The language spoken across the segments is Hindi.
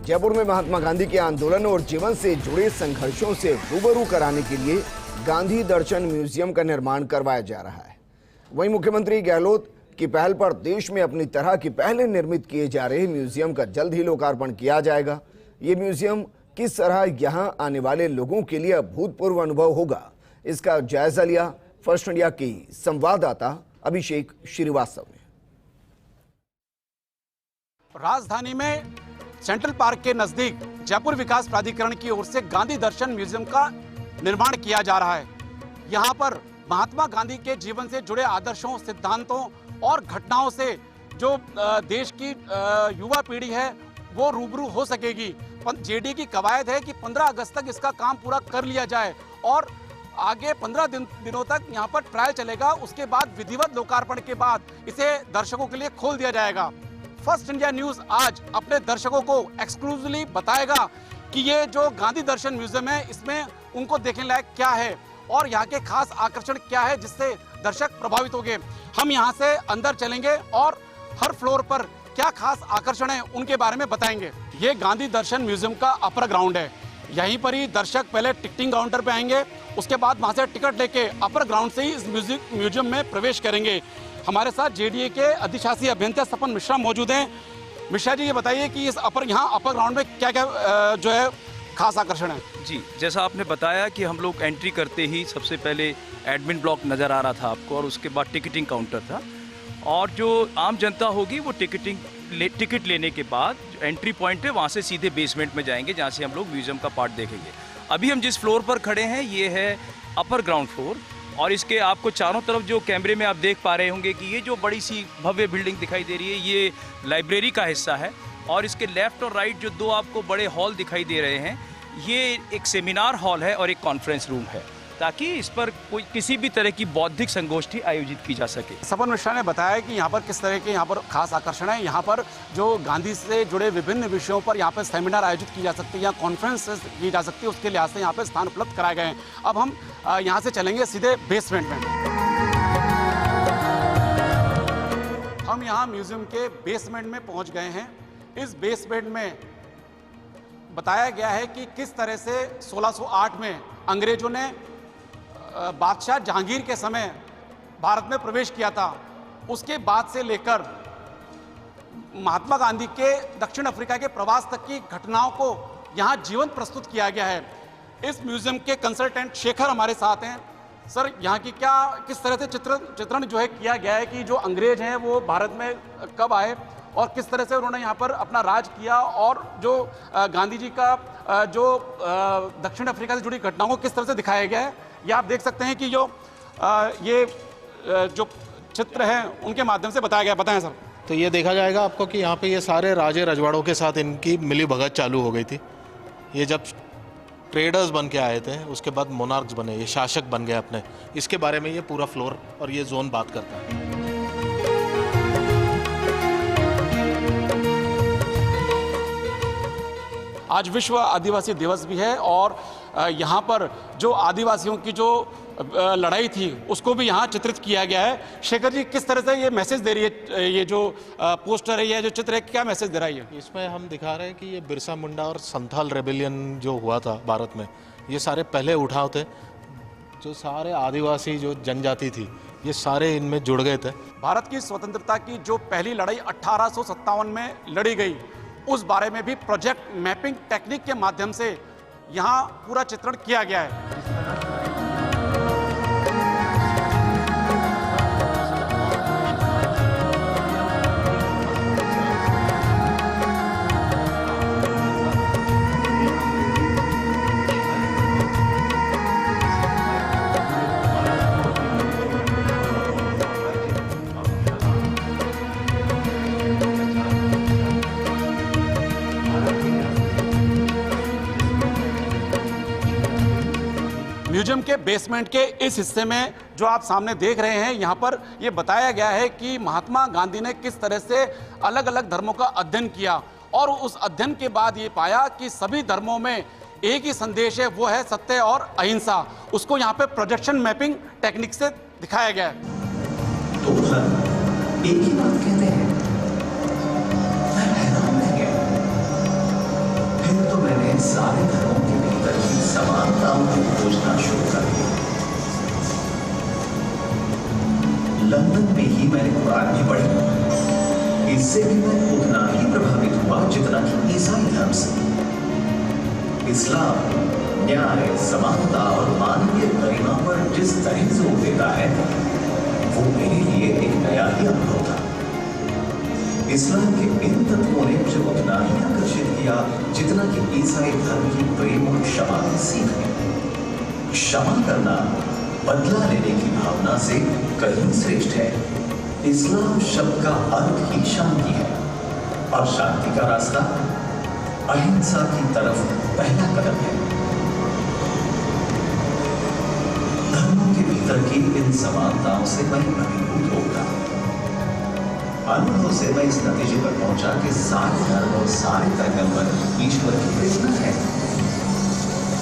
जयपुर में महात्मा गांधी के आंदोलन और जीवन से जुड़े संघर्षों से रूबरू कराने के लिए गांधी दर्शन म्यूजियम का निर्माण करवाया जा रहा है। वहीं मुख्यमंत्री गहलोत की पहल पर देश में अपनी तरह की पहले निर्मित किए जा रहे म्यूजियम का जल्द ही लोकार्पण किया जाएगा। ये म्यूजियम किस तरह यहां आने वाले लोगों के लिए अभूतपूर्व अनुभव होगा, इसका जायजा लिया फर्स्ट इंडिया की संवाददाता अभिषेक श्रीवास्तव ने। राजधानी में सेंट्रल पार्क के नजदीक जयपुर विकास प्राधिकरण की ओर से गांधी दर्शन म्यूजियम का निर्माण किया जा रहा है। यहां पर महात्मा गांधी के जीवन से जुड़े आदर्शों, सिद्धांतों और घटनाओं से जो देश की युवा पीढ़ी है वो रूबरू हो सकेगी। जेडी की कवायद है कि 15 अगस्त तक इसका काम पूरा कर लिया जाए और आगे 15 दिनों तक यहाँ पर ट्रायल चलेगा। उसके बाद विधिवत लोकार्पण के बाद इसे दर्शकों के लिए खोल दिया जाएगा। फर्स्ट इंडिया न्यूज आज अपने दर्शकों को एक्सक्लूसिवली बताएगा कि ये जो गांधी दर्शन म्यूजियम है इसमें उनको देखने लायक क्या है और यहाँ के खास आकर्षण क्या है जिससे दर्शक प्रभावित होंगे। हम यहाँ से अंदर चलेंगे और हर फ्लोर पर क्या खास आकर्षण है उनके बारे में बताएंगे। ये गांधी दर्शन म्यूजियम का अपर ग्राउंड है। यहीं पर ही दर्शक पहले टिकटिंग काउंटर पे आएंगे, उसके बाद वहां से टिकट लेके अपर ग्राउंड से ही इस म्यूजियम में प्रवेश करेंगे। हमारे साथ जेडीए के अधिशासी अभियंता सपन मिश्रा मौजूद हैं। मिश्रा जी, ये बताइए कि इस अपर ग्राउंड में क्या क्या जो है खास आकर्षण है? जी, जैसा आपने बताया कि हम लोग एंट्री करते ही सबसे पहले एडमिन ब्लॉक नज़र आ रहा था आपको और उसके बाद टिकटिंग काउंटर था और जो आम जनता होगी वो टिकट लेने के बाद जो एंट्री पॉइंट है वहाँ से सीधे बेसमेंट में जाएंगे जहाँ से हम लोग म्यूजियम का पार्ट देखेंगे। अभी हम जिस फ्लोर पर खड़े हैं ये है अपर ग्राउंड फ्लोर और इसके आपको चारों तरफ जो कैमरे में आप देख पा रहे होंगे कि ये जो बड़ी सी भव्य बिल्डिंग दिखाई दे रही है ये लाइब्रेरी का हिस्सा है और इसके लेफ्ट और राइट जो दो आपको बड़े हॉल दिखाई दे रहे हैं ये एक सेमिनार हॉल है और एक कॉन्फ्रेंस रूम है ताकि इस पर कोई किसी भी तरह की बौद्धिक संगोष्ठी आयोजित की जा सके। सपन मिश्रा ने बताया कि यहाँ पर किस तरह के यहाँ पर खास आकर्षण है। यहाँ पर जो गांधी से जुड़े विभिन्न विषयों पर यहाँ पर सेमिनार आयोजित की जा सकती है या कॉन्फ्रेंस की जा सकती है, उसके लिहाज से यहाँ पर स्थान उपलब्ध कराए गए हैं। अब हम यहाँ से चलेंगे सीधे बेसमेंट में। हम यहाँ म्यूजियम के बेसमेंट में पहुँच गए हैं। इस बेसमेंट में बताया गया है कि किस तरह से 1608 में अंग्रेजों ने बादशाह जहांगीर के समय भारत में प्रवेश किया था। उसके बाद से लेकर महात्मा गांधी के दक्षिण अफ्रीका के प्रवास तक की घटनाओं को यहाँ जीवंत प्रस्तुत किया गया है। इस म्यूजियम के कंसल्टेंट शेखर हमारे साथ हैं। सर, यहाँ की किस तरह से चित्रण जो है किया गया है कि जो अंग्रेज हैं वो भारत में कब आए और किस तरह से उन्होंने यहाँ पर अपना राज किया और जो गांधी जी का जो दक्षिण अफ्रीका से जुड़ी घटनाओं को किस तरह से दिखाया गया है, ये आप देख सकते हैं कि जो चित्र हैं उनके माध्यम से बताया गया। बताएं सर। तो ये देखा जाएगा आपको कि यहाँ पे ये सारे राजे रजवाड़ों के साथ इनकी मिली भगत चालू हो गई थी। ये जब ट्रेडर्स बन के आए थे उसके बाद मोनार्क्स बने, ये शासक बन गए अपने। इसके बारे में ये पूरा फ्लोर और ये जोन बात करता है। आज विश्व आदिवासी दिवस भी है और यहाँ पर जो आदिवासियों की जो लड़ाई थी उसको भी यहाँ चित्रित किया गया है। शेखर जी, किस तरह से ये मैसेज दे रही है, ये जो पोस्टर है या जो चित्र है, क्या मैसेज दे रहा है? इसमें हम दिखा रहे हैं कि ये बिरसा मुंडा और संथाल रेबेलियन जो हुआ था भारत में, ये सारे पहले उठाव थे। जो सारे आदिवासी जो जनजाति थी ये सारे इनमें जुड़ गए थे। भारत की स्वतंत्रता की जो पहली लड़ाई 1857 में लड़ी गई उस बारे में भी प्रोजेक्ट मैपिंग टेक्निक के माध्यम से यहाँ पूरा चित्रण किया गया है। म्यूजियम के बेसमेंट के इस हिस्से में जो आप सामने देख रहे हैं, यहाँ पर ये बताया गया है कि महात्मा गांधी ने किस तरह से अलग अलग धर्मों का अध्ययन किया और उस अध्ययन के बाद ये पाया कि सभी धर्मों में एक ही संदेश है, वो है सत्य और अहिंसा। उसको यहाँ पे प्रोजेक्शन मैपिंग टेक्निक से दिखाया गया है। तो सर एक ही बात कहते हैं, मैं हैरान रह गया। सारे धर्मों के भीतर की समानताओं को खोजना शुरू कर दिया। लंदन में ही मैंने कुरान भी पढ़ी। इससे भी मैं उतना ही प्रभावित हुआ जितना कि ईसाई धर्म से। इस्लाम न्याय, समानता और मानवीय गरिमा पर जिस तरह जोर देता है वो मेरे लिए एक नया ही अनुभव था। इस्लाम के इन तत्वों ने मुझे उतना ही आकर्षित किया जितना कि ईसाई धर्म की प्रेम और क्षमा की सीख है। क्षमा करना बदला लेने की भावना से कहीं श्रेष्ठ है। इस्लाम शब्द का अर्थ ही शांति है और शांति का रास्ता अहिंसा की तरफ पहला कदम है। धर्मों के भीतर की इन समानताओं से मैं अभिभूत होता। अनुभव से मैं इस नतीजे पर पहुंचा कि सारे धर्म और सारे पैगंबर ईश्वर की प्रेरणा है।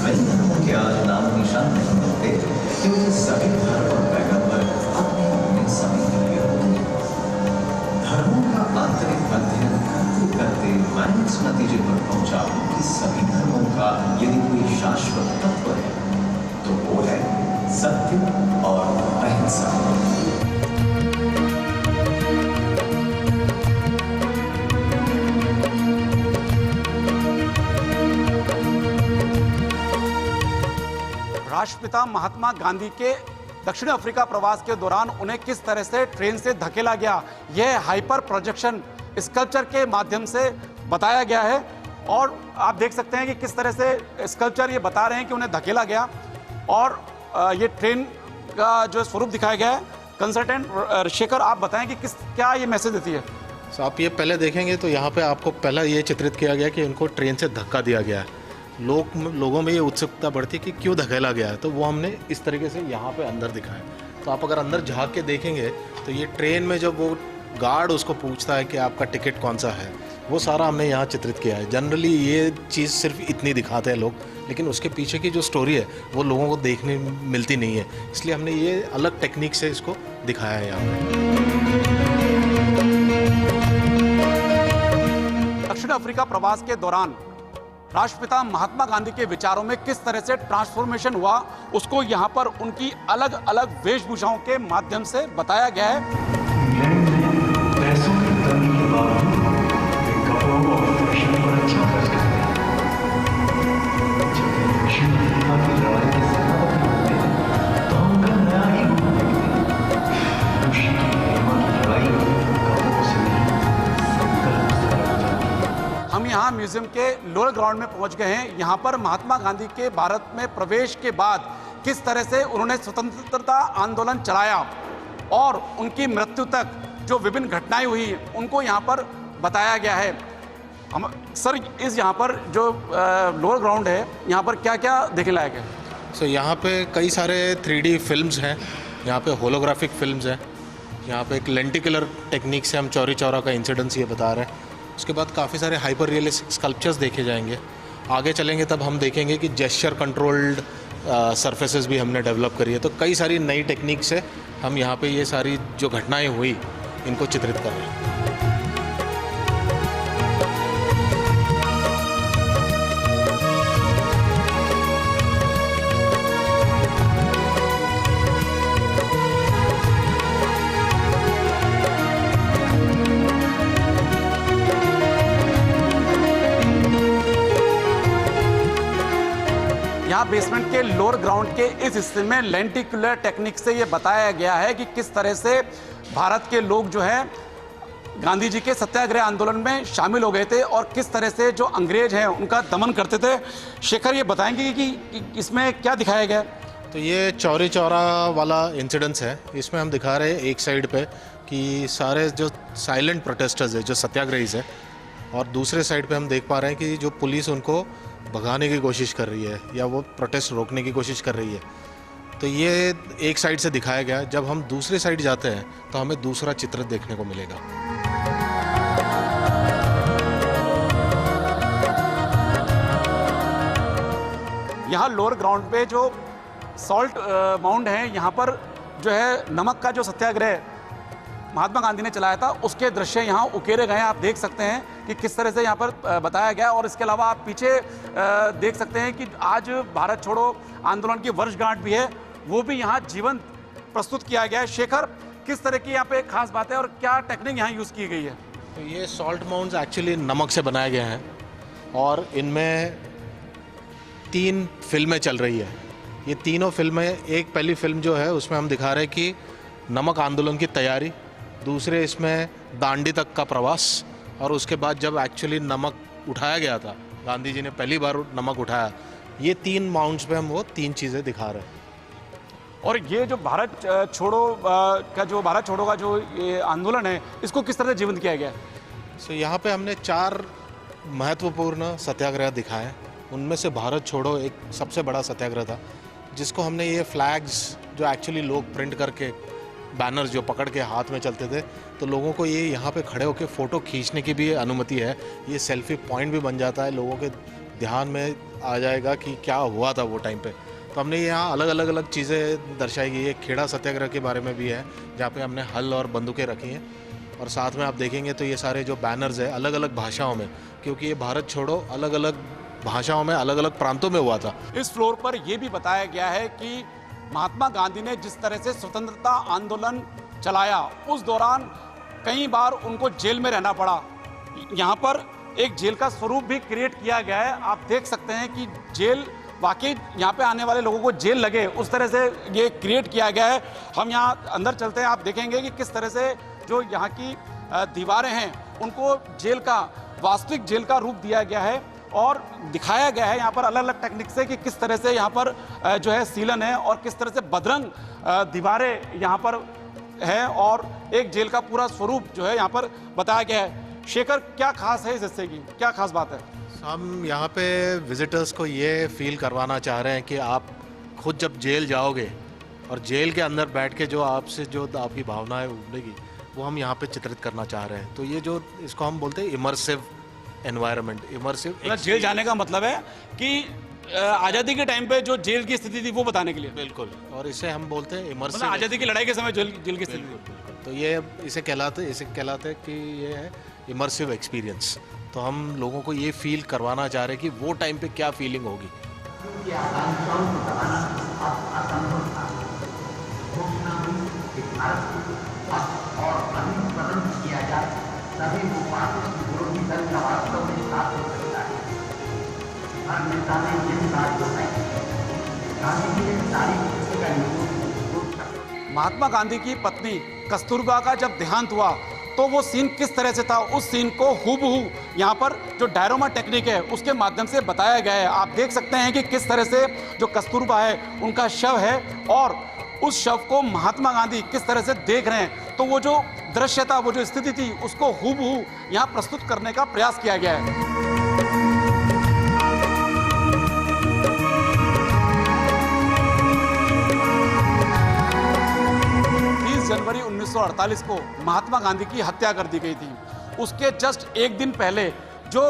कई धर्मों के आज नाम निशान नहीं मिलते क्योंकि सभी धर्म और पैगंबर अपने अपने समय के लिए होते। धर्मों का आंतरिक अध्ययन करते करते मैं इस नतीजे पर पहुंचा कि सभी धर्मों का यदि कोई शाश्वत तत्व है तो वो है सत्य और अहिंसा। राष्ट्रपिता महात्मा गांधी के दक्षिण अफ्रीका प्रवास के दौरान उन्हें किस तरह से ट्रेन से धकेला गया, यह हाइपर प्रोजेक्शन स्कल्पचर के माध्यम से बताया गया है। और आप देख सकते हैं कि किस तरह से स्कल्पचर ये बता रहे हैं कि उन्हें धकेला गया और ये ट्रेन का जो स्वरूप दिखाया गया है। कंसल्टेंट शेखर, आप बताएं कि क्या ये मैसेज देती है। तो आप ये पहले देखेंगे तो यहाँ पे आपको पहला ये चित्रित किया गया कि उनको ट्रेन से धक्का दिया गया है। लोगों में ये उत्सुकता बढ़ती है कि क्यों धकेला गया है, तो वो हमने इस तरीके से यहाँ पे अंदर दिखाया। तो आप अगर अंदर झांक के देखेंगे तो ये ट्रेन में जब वो गार्ड उसको पूछता है कि आपका टिकट कौन सा है, वो सारा हमने यहाँ चित्रित किया है। जनरली ये चीज़ सिर्फ इतनी दिखाते हैं लोग, लेकिन उसके पीछे की जो स्टोरी है वो लोगों को देखने मिलती नहीं है, इसलिए हमने ये अलग टेक्निक से इसको दिखाया है यहाँ पे। दक्षिण अफ्रीका प्रवास के दौरान राष्ट्रपिता महात्मा गांधी के विचारों में किस तरह से ट्रांसफॉर्मेशन हुआ, उसको यहाँ पर उनकी अलग अलग वेशभूषाओं के माध्यम से बताया गया है। पैसों की कमी के बावजूद वे कपड़ों और फैशन पर अच्छा खर्च करते हैं। जब वे दक्षिण अफ्रीका की लड़ाई के सेनापति होते हैं तो उनका नया ही रूप देखते हैं। खुशी की महिमा की लड़ाई कपड़ों से नहीं, संकल्प से लड़ी जाती है। हम यहाँ म्यूजियम के लोअर ग्राउंड में पहुंच गए हैं। यहाँ पर महात्मा गांधी के भारत में प्रवेश के बाद किस तरह से उन्होंने स्वतंत्रता आंदोलन चलाया और उनकी मृत्यु तक जो विभिन्न घटनाएं हुई उनको यहाँ पर बताया गया है। हम सर इस यहाँ पर जो लोअर ग्राउंड है यहाँ पर क्या क्या देखने लायक है? सो यहाँ पे कई सारे 3D फिल्म्स हैं, यहाँ पे होलोग्राफिक फिल्म्स हैं, यहाँ पे एक लेंटिकुलर टेक्निक से हम चौरी चौरा का इंसिडेंस ये बता रहे हैं। उसके बाद काफ़ी सारे हाइपर रियलिस्टिक स्कल्पचर्स देखे जाएंगे। आगे चलेंगे तब हम देखेंगे कि जेस्चर कंट्रोल्ड सरफेसेस भी हमने डेवलप करी है। तो कई सारी नई टेक्निक से हम यहाँ पे ये सारी जो घटनाएं हुई इनको चित्रित कर रहे हैं। यहाँ बेसमेंट के लोअर ग्राउंड के इस हिस्से में लेंटिकुलर टेक्निक से ये बताया गया है कि किस तरह से भारत के लोग जो है गांधी जी के सत्याग्रह आंदोलन में शामिल हो गए थे और किस तरह से जो अंग्रेज हैं उनका दमन करते थे। शेखर ये बताएंगे कि इसमें क्या दिखाया गया? तो ये चौरी चौरा वाला इंसिडेंस है। इसमें हम दिखा रहे हैं एक साइड पे कि सारे जो साइलेंट प्रोटेस्टर्स है, जो सत्याग्रहीज है, और दूसरे साइड पे हम देख पा रहे हैं कि जो पुलिस उनको भगाने की कोशिश कर रही है या वो प्रोटेस्ट रोकने की कोशिश कर रही है। तो ये एक साइड से दिखाया गया। जब हम दूसरे साइड जाते हैं तो हमें दूसरा चित्र देखने को मिलेगा। यहाँ लोअर ग्राउंड पे जो सॉल्ट माउंड है, यहाँ पर जो है नमक का जो सत्याग्रह महात्मा गांधी ने चलाया था उसके दृश्य यहाँ उकेरे गए हैं। आप देख सकते हैं कि किस तरह से यहाँ पर बताया गया है। और इसके अलावा आप पीछे देख सकते हैं कि आज भारत छोड़ो आंदोलन की वर्षगांठ भी है, वो भी यहाँ जीवंत प्रस्तुत किया गया है। शेखर, किस तरह की यहाँ पे खास बात है और क्या टेक्निक यहाँ यूज़ की गई है? तो ये सॉल्ट माउंट्स एक्चुअली नमक से बनाए गए हैं और इनमें 3 फिल्में चल रही है। ये तीनों फिल्में, एक पहली फिल्म जो है उसमें हम दिखा रहे हैं कि नमक आंदोलन की तैयारी, दूसरे इसमें दांडी तक का प्रवास, और उसके बाद जब एक्चुअली नमक उठाया गया था, गांधी जी ने पहली बार नमक उठाया, ये 3 माउंट्स पे हम वो 3 चीज़ें दिखा रहे हैं। और ये जो भारत छोड़ो का जो ये आंदोलन है, इसको किस तरह से जीवंत किया गया है? सो यहाँ पे हमने 4 महत्वपूर्ण सत्याग्रह दिखाए हैं। उनमें से भारत छोड़ो एक सबसे बड़ा सत्याग्रह था, जिसको हमने ये फ्लैग्स जो एक्चुअली लोग प्रिंट करके, बैनर्स जो पकड़ के हाथ में चलते थे, तो लोगों को ये यहाँ पे खड़े होकर फ़ोटो खींचने की भी अनुमति है। ये सेल्फी पॉइंट भी बन जाता है, लोगों के ध्यान में आ जाएगा कि क्या हुआ था वो टाइम पे। तो हमने यहाँ अलग अलग चीज़ें दर्शाई गई है। खेड़ा सत्याग्रह के बारे में भी है, जहाँ पे हमने हल और बंदूकें रखी हैं, और साथ में आप देखेंगे तो ये सारे जो बैनर्स है अलग अलग भाषाओं में, क्योंकि ये भारत छोड़ो अलग अलग भाषाओं में, अलग अलग प्रांतों में हुआ था। इस फ्लोर पर यह भी बताया गया है कि महात्मा गांधी ने जिस तरह से स्वतंत्रता आंदोलन चलाया, उस दौरान कई बार उनको जेल में रहना पड़ा। यहाँ पर एक जेल का स्वरूप भी क्रिएट किया गया है। आप देख सकते हैं कि जेल, वाकई यहाँ पे आने वाले लोगों को जेल लगे, उस तरह से ये क्रिएट किया गया है। हम यहाँ अंदर चलते हैं, आप देखेंगे कि किस तरह से जो यहाँ की दीवारें हैं उनको जेल का, वास्तविक जेल का रूप दिया गया है और दिखाया गया है यहाँ पर अलग अलग टेक्निक से कि किस तरह से यहाँ पर जो है सीलन है और किस तरह से बदरंग दीवारें यहाँ पर है, और एक जेल का पूरा स्वरूप जो है यहाँ पर बताया गया है। शेखर, क्या खास है इस हिस्से की, क्या खास बात है? हम यहाँ पे विजिटर्स को ये फील करवाना चाह रहे हैं कि आप खुद जब जेल जाओगे और जेल के अंदर बैठ के जो आपसे जो आपकी भावनाएं उभरेगी, वो हम यहाँ पे चित्रित करना चाह रहे हैं। तो ये जो इसको हम बोलते हैं इमर्सिव एनवायरनमेंट, इमर्सिव। जेल जाने का मतलब है कि आज़ादी के टाइम पे जो जेल की स्थिति थी वो बताने के लिए। बिल्कुल, और इसे हम बोलते हैं इमर्सिव। मतलब आज़ादी की लड़ाई के समय जेल की स्थिति। तो ये इसे कहलाते कि ये है इमर्सिव एक्सपीरियंस। तो हम लोगों को ये फील करवाना चाह रहे हैं कि वो टाइम पे क्या फीलिंग होगी। महात्मा गांधी की पत्नी कस्तूरबा का जब देहांत हुआ तो वो सीन किस तरह से था, उस सीन को हूबहू यहाँ पर जो डायरोमा टेक्निक है उसके माध्यम से बताया गया है। आप देख सकते हैं कि किस तरह से जो कस्तूरबा है उनका शव है और उस शव को महात्मा गांधी किस तरह से देख रहे हैं। तो वो जो दृश्य था, वो जो स्थिति थी, उसको हूबहू यहाँ प्रस्तुत करने का प्रयास किया गया है। 30 जनवरी 1948 को महात्मा गांधी की हत्या कर दी गई थी। उसके जस्ट एक दिन पहले जो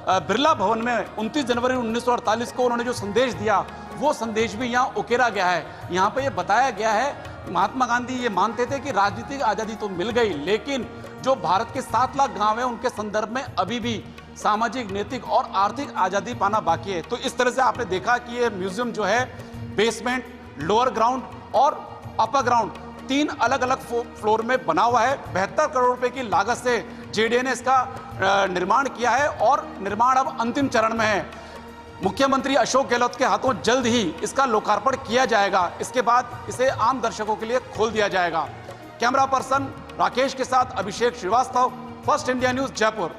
बिरला भवन में 29 जनवरी 1948 को उन्होंने जो संदेश दिया, वो संदेश भी यहाँ उकेरा गया है। यहाँ पे ये बताया गया है, महात्मा गांधी ये मानते थे कि राजनीतिक आज़ादी तो मिल गई, लेकिन जो भारत के 7 लाख गांव हैं उनके संदर्भ में अभी भी सामाजिक, नैतिक और आर्थिक आज़ादी पाना बाकी है। तो इस तरह से आपने देखा कि ये म्यूजियम जो है बेसमेंट, लोअर ग्राउंड और अपर ग्राउंड 3 अलग अलग फ्लोर में बना हुआ है। 72 करोड़ रुपए की लागत से जेडीए ने इसका निर्माण किया है और निर्माण अब अंतिम चरण में है। मुख्यमंत्री अशोक गहलोत के हाथों जल्द ही इसका लोकार्पण किया जाएगा। इसके बाद इसे आम दर्शकों के लिए खोल दिया जाएगा। कैमरा पर्सन राकेश के साथ Abhishek Srivastava, first India news, Jaipur.